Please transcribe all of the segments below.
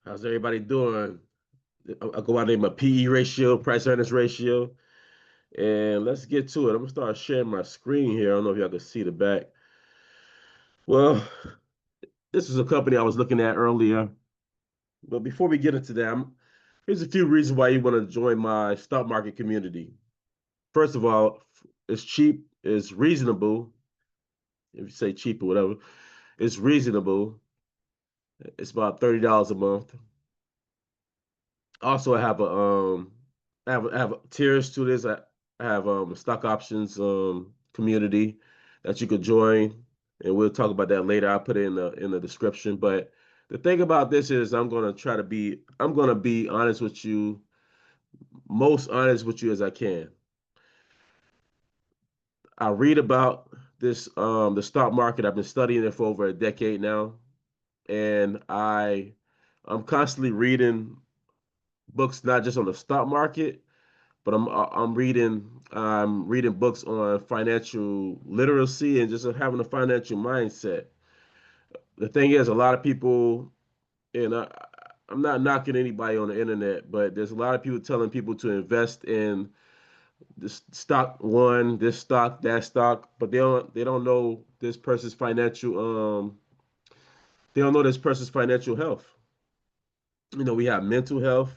How's everybody doing? I go by the name of PE ratio, price earnings ratio, and let's get to it. I'm gonna start sharing my screen here. I don't know if y'all can see the back. Well, this is a company I was looking at earlier, but before we get into that, here's a few reasons why you want to join my stock market community. First of all, it's cheap, it's reasonable. If you say cheap or whatever, it's reasonable. It's about $30 a month. Also, I have tiers to this. I have a stock options community that you could join, and we'll talk about that later. I'll put it in the description. But the thing about this is I'm gonna be honest with you, most honest with you as I can. I read about this the stock market. I've been studying it for over a decade now, and I'm constantly reading books not just on the stock market, but I'm reading books on financial literacy and just having a financial mindset. The thing is, a lot of people, and I'm not knocking anybody on the internet, but there's a lot of people telling people to invest in this stock one, this stock, that stock, but they don't know this person's financial they don't know this person's financial health. We have mental health,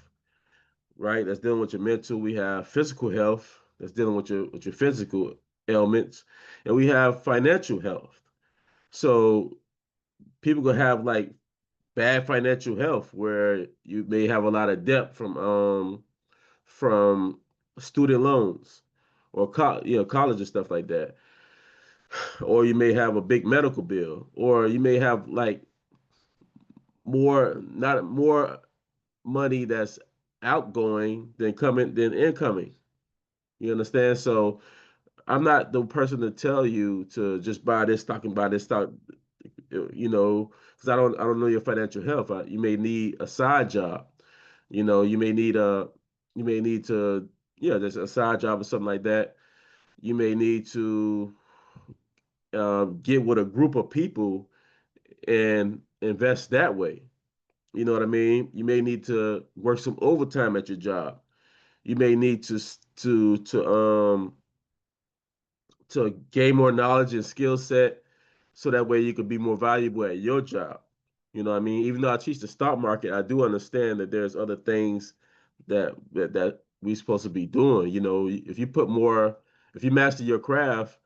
right? That's dealing with your mental. We have physical health that's dealing with your physical ailments, and we have financial health. So people gonna have like bad financial health where you may have a lot of debt from student loans or college and stuff like that, or you may have a big medical bill, or you may have like more not more money that's outgoing than incoming. You understand? So I'm not the person to tell you to just buy this stock and buy this stock, because I don't know your financial health. You may need a side job. You may need to, yeah, there's a side job or something like that. You may need to get with a group of people and invest that way. You know what I mean? You may need to work some overtime at your job. You may need to gain more knowledge and skill set so that way you could be more valuable at your job. You know what I mean? Even though I teach the stock market, I do understand that there's other things that we supposed to be doing. If you master your craft,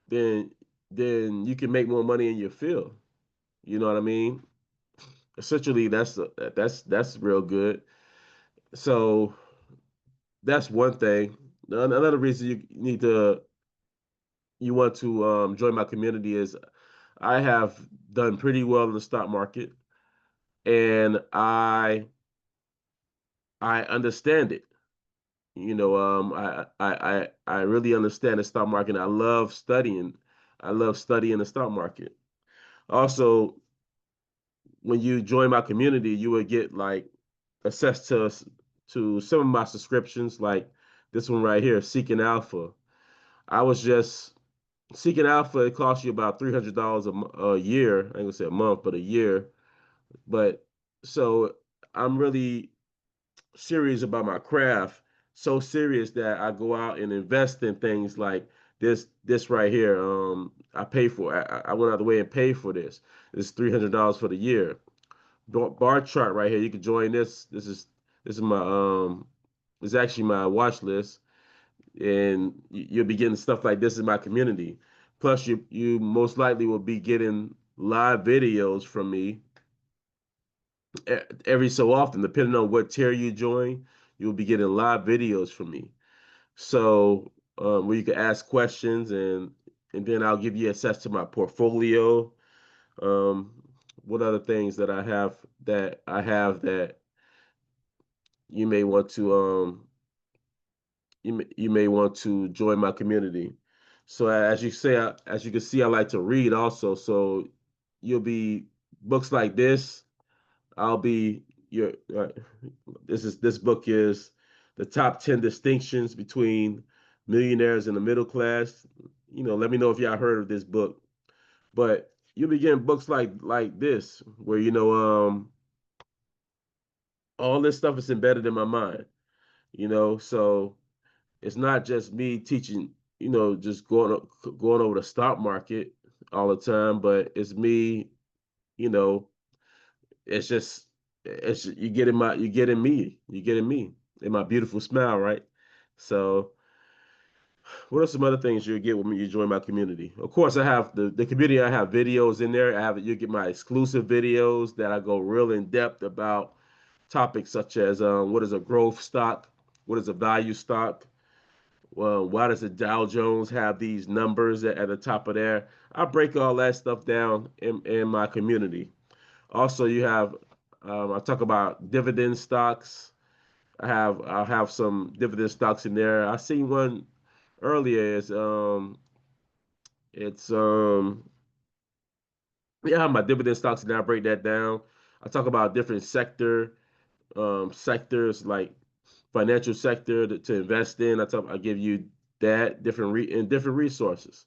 then you can make more money in your field. You know what I mean? Essentially, that's real good. So that's one thing. Another reason you want to join my community is I have done pretty well in the stock market, and I understand it. I really understand the stock market. I love studying. I love studying the stock market. Also, when you join my community, you will get like access to some of my subscriptions, like this one right here, Seeking Alpha. I was just Seeking Alpha. It costs you about $300 a year. I ain't gonna say a month, but a year. But so I'm really serious about my craft, so serious that I go out and invest in things like this right here. I pay for. I went out of the way and paid for this. It's $300 for the year. Bar chart right here. You can join this. This is my It's actually my watch list, and you'll be getting stuff like this in my community. Plus, you most likely will be getting live videos from me every so often, depending on what tier you join, you'll be getting live videos from me. So where you can ask questions, and then I'll give you access to my portfolio. Um, what other things that you may want to you may want to join my community. So as you can see, I like to read also. So you'll be books like this. I'll be your this book is the top 10 distinctions between millionaires and the middle class. Let me know if y'all heard of this book. But you'll be getting books like this, where all this stuff is embedded in my mind, so it's not just me teaching, just going over the stock market all the time, but it's me, you know, it's just you getting me in my beautiful smile, right? So what are some other things you get when you join my community? Of course, I have the community. I have videos in there. You get my exclusive videos that I go real in depth about topics such as what is a growth stock, what is a value stock, well, why does the Dow Jones have these numbers at the top of there? I break all that stuff down in my community. Also, I talk about dividend stocks. I'll have some dividend stocks in there. I seen one earlier. It's yeah, I have my dividend stocks and I break that down. I talk about different sectors like financial sector to invest in. I give you that different resources.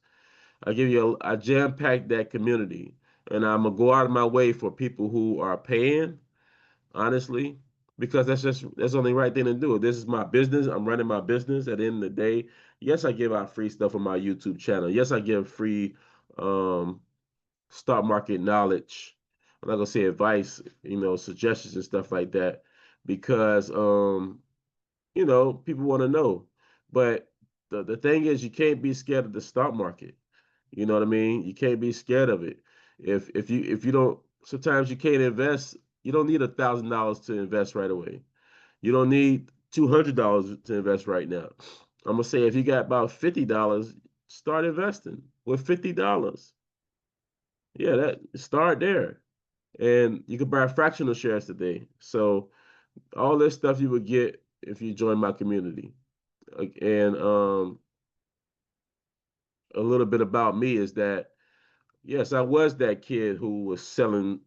I jam pack that community, and I'm gonna go out of my way for people who are paying, honestly, because that's the only right thing to do. This is my business. I'm running my business. At the end of the day, yes, I give out free stuff on my YouTube channel. Yes, I give free um, stock market knowledge. I'm not gonna say advice, suggestions and stuff like that, because people want to know. But the thing is, you can't be scared of the stock market. You know what I mean? You can't be scared of it. If you don't, sometimes you can't invest. You don't need $1,000 to invest right away. You don't need $200 to invest right now. I'm gonna say if you got about $50, start investing with $50. Yeah, that start there, and you can buy fractional shares today. So all this stuff you would get if you join my community. And a little bit about me is that yes, I was that kid who was selling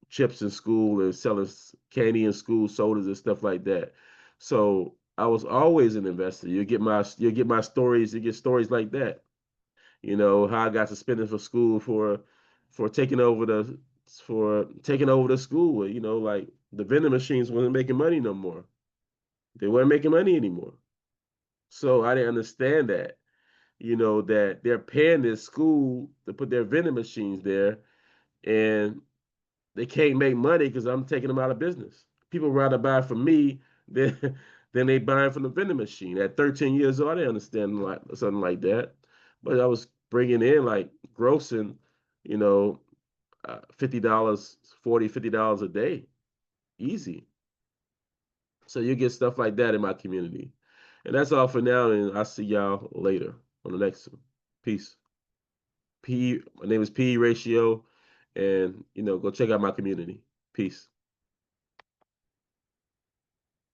chips in school and selling candy in school, sodas and stuff like that. So I was always an investor. You get my stories. You get stories like that. How I got suspended for school for taking over the school. Like the vending machines wasn't making money no more. They weren't making money anymore. So I didn't understand that. That they're paying this school to put their vending machines there, and they can't make money because I'm taking them out of business. People rather buy from me than than they buying from the vending machine. At 13 years old, I didn't understand like something like that. But I was bringing in like grossing, you know, $50, $50 a day, easy. So you get stuff like that in my community. And that's all for now. And I'll see y'all later on the next one. Peace. My name is P Ratio, and go check out my community. Peace.